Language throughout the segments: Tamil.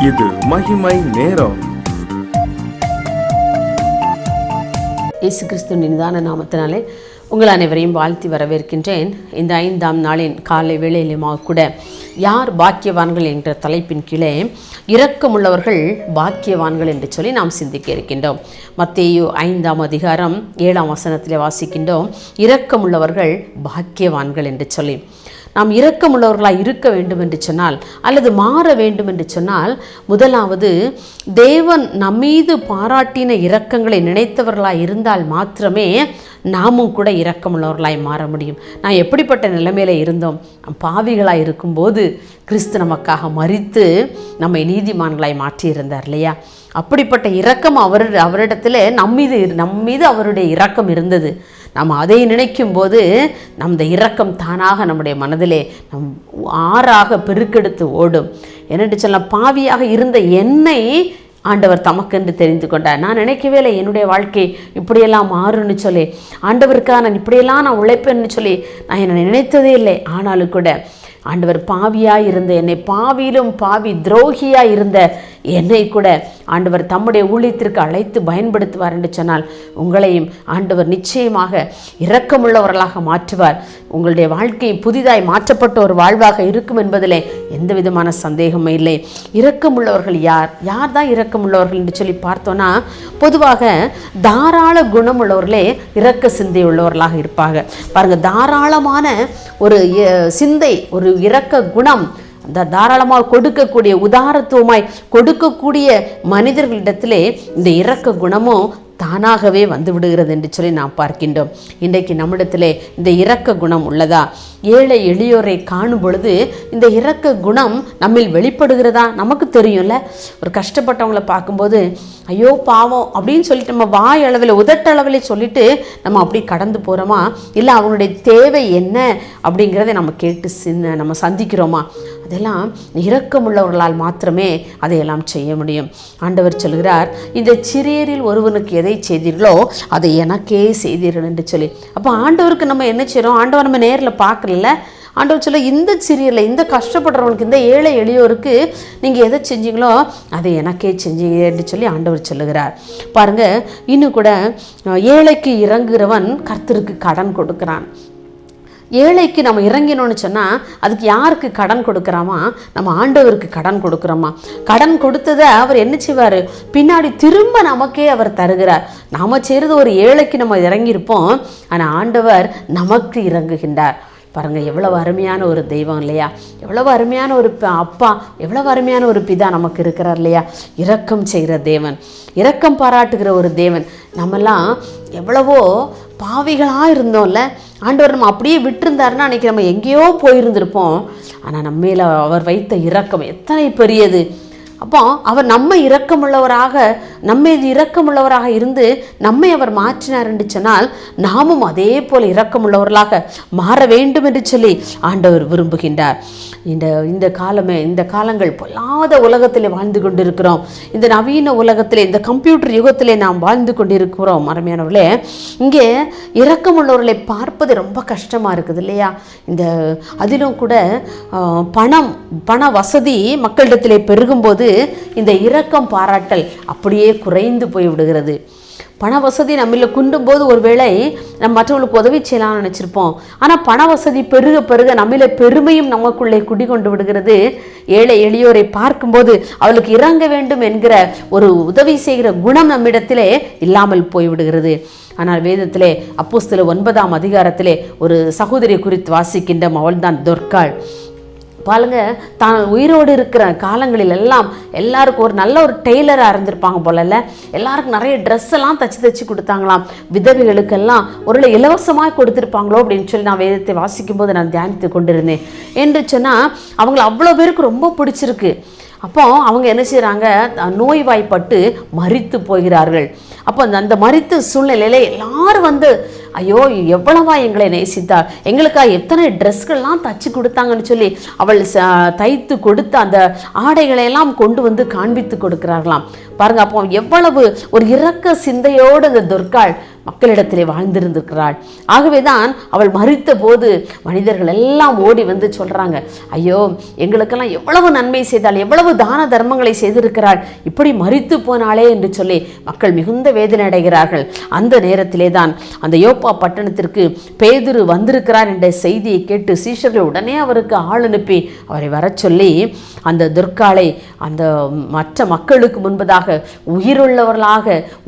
இது மகிமை நேரம். இயேசு கிறிஸ்துவின் நிதான நாமத்தினாலே உங்கள் அனைவரையும் வாழ்த்தி வரவேற்கின்றேன். இந்த 5ஆம் நாளின் காலை வேளையிலுமாக கூட யார் பாக்கியவான்கள் என்ற தலைப்பின் கீழே இரக்கமுள்ளவர்கள் பாக்கியவான்கள் என்று சொல்லி நாம் சிந்திக்க இருக்கின்றோம். மத்தேயு 5ஆம் அதிகாரம் 7ஆம் வசனத்திலே வாசிக்கின்றோம், இரக்கமுள்ளவர்கள் பாக்கியவான்கள் என்று சொல்லி. நாம் இரக்கமுள்ளவர்களாக இருக்க வேண்டும் என்று சொன்னால் அல்லது மாற வேண்டும் என்று சொன்னால் முதலாவது தேவன் நம்மீது பாராட்டின இரக்கங்களை நினைத்தவர்களாக இருந்தால் மாத்திரமே நாமும் கூட இரக்கமுள்ளவர்களாய் மாற முடியும். நான் எப்படிப்பட்ட நிலைமையில இருந்தோம்? பாவிகளாய் இருக்கும்போது கிறிஸ்து நமக்காக மரித்து நம்மை நீதிமான்களாய் மாற்றியிருந்தார் இல்லையா? அப்படிப்பட்ட இரக்கம் அவரிடத்தில் நம்மீது அவருடைய இரக்கம் இருந்தது. நாம் அதை நினைக்கும் போது அந்த இரக்கம் தானாக நம்முடைய மனதிலே ஆறாக பெருக்கெடுத்து ஓடும். என்னென்று சொல்ல, பாவியாக இருந்த என்னை ஆண்டவர் தமக்கென்று தெரிந்து கொண்டார். நான் நினைக்கவே இல்லை என்னுடைய வாழ்க்கை இப்படியெல்லாம் மாறுன்னு சொல்லி, ஆண்டவருக்காக நான் இப்படியெல்லாம் நான் உழைப்பேன்னு சொல்லி நான் என்னை நினைத்ததே இல்லை. ஆனாலும் கூட ஆண்டவர் பாவியாக இருந்த என்னை, பாவியிலும் பாவி துரோகியாக இருந்த என்னை கூட ஆண்டவர் தம்முடைய ஊழியத்திற்கு அழைத்து பயன்படுத்துவார் என்று சொன்னால் உங்களையும் ஆண்டவர் நிச்சயமாக இரக்கமுள்ளவர்களாக மாற்றுவார். உங்களுடைய வாழ்க்கை புதிதாய் மாற்றப்பட்ட ஒரு வாழ்வாக இருக்கும் என்பதிலே எந்த விதமான சந்தேகமும் இல்லை. இரக்கமுள்ளவர்கள் யார் தான் இரக்கமுள்ளவர்கள் என்று சொல்லி பார்த்தோன்னா, பொதுவாக தாராள குணம் உள்ளவர்களே இரக்க சிந்தை உள்ளவர்களாக இருப்பாங்க. பாருங்கள், தாராளமான ஒரு சிந்தை, ஒரு இரக்க குணம், அந்த தாராளமாக கொடுக்கக்கூடிய, உதாரத்துவமாய் கொடுக்கக்கூடிய மனிதர்களிடத்திலே இந்த இரக்க குணமும் தானாகவே வந்து விடுகிறது என்று சொல்லி நாம் பார்க்கின்றோம். இன்றைக்கு நம்மிடத்திலே இந்த இரக்க குணம் உள்ளதா? ஏழை எளியோரை காணும் பொழுது இந்த இரக்க குணம் நம்மில் வெளிப்படுகிறதா? நமக்கு தெரியும்ல. ஒரு கஷ்டப்பட்டவங்களை பார்க்கும்போது ஐயோ பாவம் அப்படின்னு சொல்லிட்டு நம்ம வாய் அளவில், உதட்டளவில் சொல்லிட்டு நம்ம அப்படி கடந்து போகிறோமா? இல்லை அவங்களுடைய தேவை என்ன அப்படிங்கிறத நம்ம கேட்டு நம்ம சந்திக்கிறோமா? அதெல்லாம் இரக்கமுள்ளவர்களால் மாத்திரமே அதையெல்லாம் செய்ய முடியும். ஆண்டவர் சொல்கிறார், இந்த சிறியரில் ஒருவனுக்கு எதை செய்தீர்களோ அதை எனக்கே செய்தீர்கள் என்று சொல்லி. அப்போ ஆண்டவருக்கு நம்ம என்ன செய்கிறோம்? ஆண்டவர் நம்ம நேரில் பார்க்கல. ஆண்டவர் சொல்ல, இந்த சிறியரில், இந்த கஷ்டப்படுறவனுக்கு, இந்த ஏழை எளியோருக்கு நீங்கள் எதை செஞ்சீங்களோ அதை எனக்கே செஞ்சீங்க என்று சொல்லி ஆண்டவர் சொல்லுகிறார். பாருங்கள், இன்னும் கூட ஏழைக்கு இறங்குகிறவன் கர்த்தருக்கு கடன் கொடுக்குறான். ஏழைக்கு நம்ம இறங்கினோன்னு சொன்னால் அதுக்கு யாருக்கு கடன் கொடுக்குறாமா? நம்ம ஆண்டவருக்கு கடன் கொடுக்குறோமா? கடன் கொடுத்ததை அவர் என்ன செய்வார்? பின்னாடி திரும்ப நமக்கே அவர் தருகிறார். நாம் செய்கிறது ஒரு ஏழைக்கு நம்ம இறங்கியிருப்போம், ஆனால் ஆண்டவர் நமக்கு இறங்குகின்றார். பாருங்கள், எவ்வளவு அருமையான ஒரு தெய்வம் இல்லையா? எவ்வளவு அருமையான ஒரு அப்பா, எவ்வளவு அருமையான ஒரு பிதா நமக்கு இருக்கிறார் இல்லையா? இரக்கம் செய்கிற தேவன், இரக்கம் பாராட்டுகிற ஒரு தேவன். நம்மெல்லாம் எவ்வளவோ பாவிகளாக இருந்தோம்ல, ஆண்டவர் நம்ம அப்படியே விட்டுருந்தாருன்னா அன்றைக்கி நம்ம எங்கேயோ போயிருந்திருப்போம். ஆனால் நம்ம மேலே அவர் வைத்த இரக்கம் எத்தனை பெரியது! அப்போ அவர் நம்மை இரக்கமுள்ளவராக, இருந்து நம்மை அவர் மாற்றினார் என்று சொன்னால் நாமும் அதே போல் இரக்கமுள்ளவர்களாக மாற வேண்டும் என்று சொல்லி ஆண்டவர் விரும்புகின்றார். இந்த காலங்கள் பொல்லாத உலகத்திலே வாழ்ந்து கொண்டிருக்கிறோம். இந்த நவீன உலகத்திலே, இந்த கம்ப்யூட்டர் யுகத்திலே நாம் வாழ்ந்து கொண்டிருக்கிறோம். அருமையானவர்களே, இங்கே இரக்கமுள்ளவர்களை பார்ப்பது ரொம்ப கஷ்டமாக இருக்குது இல்லையா? அதிலும் கூட பண வசதி மக்களிடத்திலே பெருகும்போது இந்த இரக்கம் பாராட்டல் அப்படியே குறைந்து போய் விடுகிறது. பண வசதி நம்மள குண்டும் போது ஒருவேளை நம்ம மற்றவங்களுக்கு உதவி செய்யலாம்னு நினச்சிருப்போம். ஆனால் பண வசதி பெருக பெருக நம்மள பெருமையும் நமக்குள்ளே குடிகொண்டு விடுகிறது. ஏழை எளியோரை பார்க்கும்போது அவளுக்கு இறங்க வேண்டும் என்கிற ஒரு உதவி செய்கிற குணம் நம்மிடத்திலே இல்லாமல் போய்விடுகிறது. ஆனால் வேதத்திலே அப்போஸ்தலர் 9ஆம் அதிகாரத்திலே ஒரு சகோதரியை குறித்து வாசிக்கின்றோம். அவள்தான் தொர்க்காள். பாருங்க, தான் உயிரோடு இருக்கிற காலங்களில் எல்லாம் எல்லாருக்கும் ஒரு நல்ல ஒரு டெய்லராக இருந்திருப்பாங்க போலல்ல. எல்லாருக்கும் நிறைய ட்ரெஸ் எல்லாம் தச்சு கொடுத்தாங்களாம். விதவைகளுக்கெல்லாம் ஒரு இலவசமாக கொடுத்துருப்பாங்களோ அப்படின்னு சொல்லி நான் வேதத்தை வாசிக்கும் போது நான் தியானித்து கொண்டிருந்தேன். என்று சொன்னால் அவங்களை அவ்வளோ பேருக்கு ரொம்ப பிடிச்சிருக்கு. அப்போ அவங்க என்ன செய்கிறாங்க? நோய்வாய்ப்பட்டு மரித்து போகிறார்கள். அப்போ அந்த மரித்த சூழ்நிலையில எல்லாரும் ஐயோ எவ்வளவா எங்களை நேசித்தார், எங்களுக்காக எத்தனை ட்ரெஸ்கள்லாம் தச்சு கொடுத்தாங்கன்னு சொல்லி அவள் தைத்து கொடுத்த அந்த ஆடைகளை எல்லாம் கொண்டு காண்பித்து கொடுக்கிறார்களாம். பாருங்க, அப்போ எவ்வளவு ஒரு இரக்க சிந்தையோடு அந்த தொர்க்காள் மக்களிடத்திலே வாழ்ந்திருந்திருக்கிறாள். ஆகவேதான் அவள் மரித்த போது மனிதர்கள் எல்லாம் ஓடி வந்து சொல்றாங்க, ஐயோ எங்களுக்கெல்லாம் எவ்வளவு நன்மை செய்தாள், எவ்வளவு தான தர்மங்களை செய்திருக்கிறாள், இப்படி மரித்து போனாளே என்று சொல்லி மக்கள் மிகுந்த வேதனை அடைகிறார்கள். அந்த நேரத்திலே தான் அந்த யோப்பா பட்டணத்திற்கு பேதுரு வந்திருக்கிறார் என்ற செய்தியை கேட்டு சீஷர்கள் உடனே அவருக்கு ஆள் அனுப்பி அவரை வர சொல்லி அந்த துர்காளை அந்த மற்ற மக்களுக்கு முன்பதாக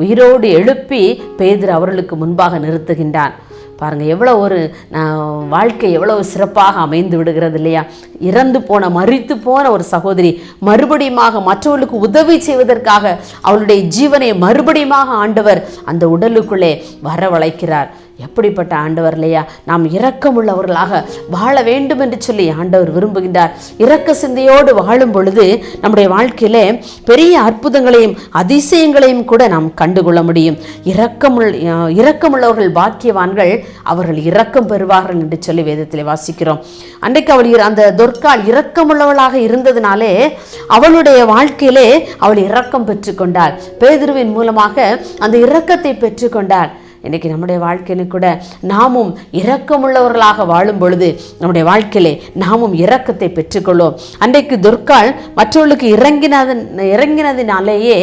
உயிரோடு எழுப்பி பேதுரு அவர்களுக்கு முன்பாக நிறுத்துகின்றான். பாருங்கள், எவ்வளோ ஒரு வாழ்க்கை எவ்வளவு சிறப்பாக அமைந்து விடுகிறது இல்லையா? இறந்து போன மரித்து போன ஒரு சகோதரி மறுபடியும் மற்றவர்களுக்கு உதவி செய்வதற்காக அவளுடைய ஜீவனை மறுபடியும் ஆண்டவர் அந்த உடலுக்குள்ளே வரவழைக்கிறார். எப்படிப்பட்ட ஆண்டவர் இல்லையா? நாம் இரக்கமுள்ளவர்களாக வாழ வேண்டும் என்று சொல்லி ஆண்டவர் விரும்புகின்றார். இரக்க சிந்தையோடு வாழும் பொழுது நம்முடைய வாழ்க்கையிலே பெரிய அற்புதங்களையும் அதிசயங்களையும் கூட நாம் கண்டுகொள்ள முடியும். இரக்கமுள்ளவர்கள் பாக்கியவான்கள், அவர்கள் இரக்கம் பெறுவார்கள் என்று சொல்லி வேதத்திலே வாசிக்கிறோம். அன்றைக்கு அவள் அந்த துர்காள் இரக்கமுள்ளவளாக இருந்ததினாலே அவளுடைய வாழ்க்கையிலே அவள் இரக்கம் பெற்றுக்கொண்டாள். பேதுருவின் மூலமாக அந்த இரக்கத்தை பெற்றுக்கொண்டாள். இன்றைக்கி நம்முடைய வாழ்க்கையிலும் கூட நாமும் இரக்கமுள்ளவர்களாக வாழும் பொழுது நம்முடைய வாழ்க்கையிலே நாமும் இரக்கத்தை பெற்றுக்கொள்வோம். அன்றைக்கு துர்காள் மற்றவர்களுக்கு இறங்கினதினாலேயே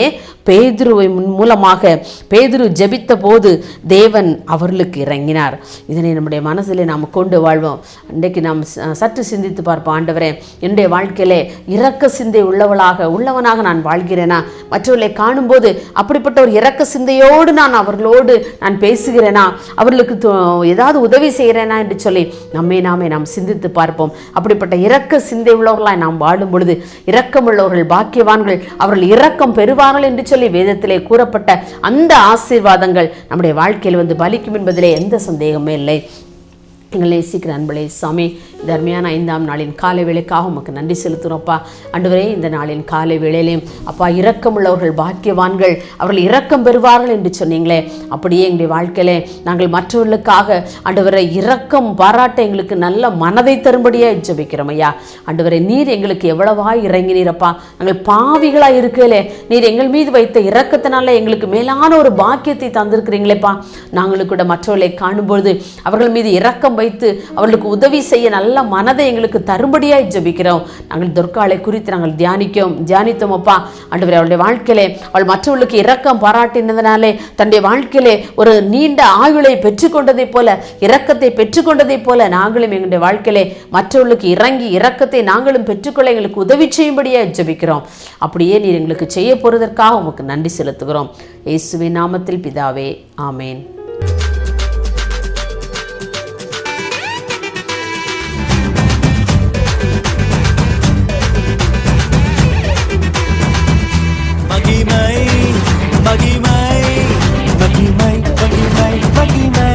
பேதுருவை மூலமாக பேதுரு ஜெபித்த போது தேவன் அவர்களுக்கு இறங்கினார். இதனை நம்முடைய மனசிலே நாம் கொண்டு வாழ்வோம். இன்றைக்கு நாம் சற்று சிந்தித்து பார்ப்போம், ஆண்டவரே என்னுடைய வாழ்க்கையிலே இரக்க சிந்தை உள்ளவனாக நான் வாழ்கிறேனா? மற்றவர்களை காணும்போது அப்படிப்பட்ட ஒரு இரக்க சிந்தையோடு நான் அவர்களோடு நான் பேசுகிறேனா? அவர்களுக்கு ஏதாவது உதவி செய்கிறேனா என்று சொல்லி நாம் சிந்தித்து பார்ப்போம். அப்படிப்பட்ட இரக்க சிந்தை உள்ளவர்களாய் நாம் வாழும் பொழுது இரக்கமுள்ளவர்கள் பாக்கியவான்கள், அவர்கள் இரக்கம் பெறுவார்கள் என்று சொல்லி வேதத்திலே கூறப்பட்ட அந்த ஆசீர்வாதங்கள் நம்முடைய வாழ்க்கையில் வந்து பலிக்கும் என்பதிலே எந்த சந்தேகமே இல்லை. எங்களை நேசிக்கிற அன்பளே சாமி, இந்த அருமையான 5ஆம் நாளின் காலை வேளைக்காக உமக்கு நன்றி செலுத்துகிறோம்ப்பா. ஆண்டவரே, இந்த நாளின் காலை வேளையிலையும் அப்பா இரக்கமுள்ளவர்கள் பாக்கியவான்கள், அவர்கள் இரக்கம் பெறுவார்கள் என்று சொன்னீங்களே, அப்படியே எங்களுடைய வாழ்க்கையிலே நாங்கள் மற்றவர்களுக்காக ஆண்டவரை இரக்கம் பாராட்ட எங்களுக்கு நல்ல மனதை தரும்படியாக ஜெபிக்கிறோம் ஐயா. ஆண்டவரே, நீர் எங்களுக்கு எவ்வளவாய் இறங்கினீரப்பா. நாங்கள் பாவிகளாக இருக்கலே நீர் எங்கள் மீது வைத்த இரக்கத்தினால எங்களுக்கு மேலான ஒரு பாக்கியத்தை தந்திருக்கிறீங்களேப்பா. நாங்களும் கூட மற்றவர்களை காணும்பொழுது அவர்கள் மீது இரக்கம் வைத்து அவர்களுக்கு உதவி செய்ய நல்ல மனதை எங்களுக்கு தரும்படியாய் ஜெபிக்கிறோம். நாங்கள் துர்காளை குறித்து நாங்கள் தியானித்தோம் அப்பா. ஆண்டவரே, அவளுடைய வாழ்க்கையிலே அவள் மற்றவர்களுக்கு இரக்கம் பாராட்டினதனாலே தன்னுடைய வாழ்க்கையிலே ஒரு நீண்ட ஆயுளை பெற்றுக்கொண்டதை போல, இரக்கத்தை பெற்றுக்கொண்டதை போல நாங்களும் எங்களுடைய வாழ்க்கையிலே மற்றவர்களுக்கு இறங்கி இரக்கத்தை நாங்களும் பெற்றுக்கொள்ள எங்களுக்கு உதவி செய்யும்படியாய் ஜெபிக்கிறோம். அப்படியே நீர் எங்களுக்கு செய்ய போறதற்காக உமக்கு நன்றி செலுத்துகிறோம். இயேசுவின் நாமத்தில் பிதாவே, ஆமேன். Bagi mai, bagi mai, bagi mai, bagi mai, bagi mai.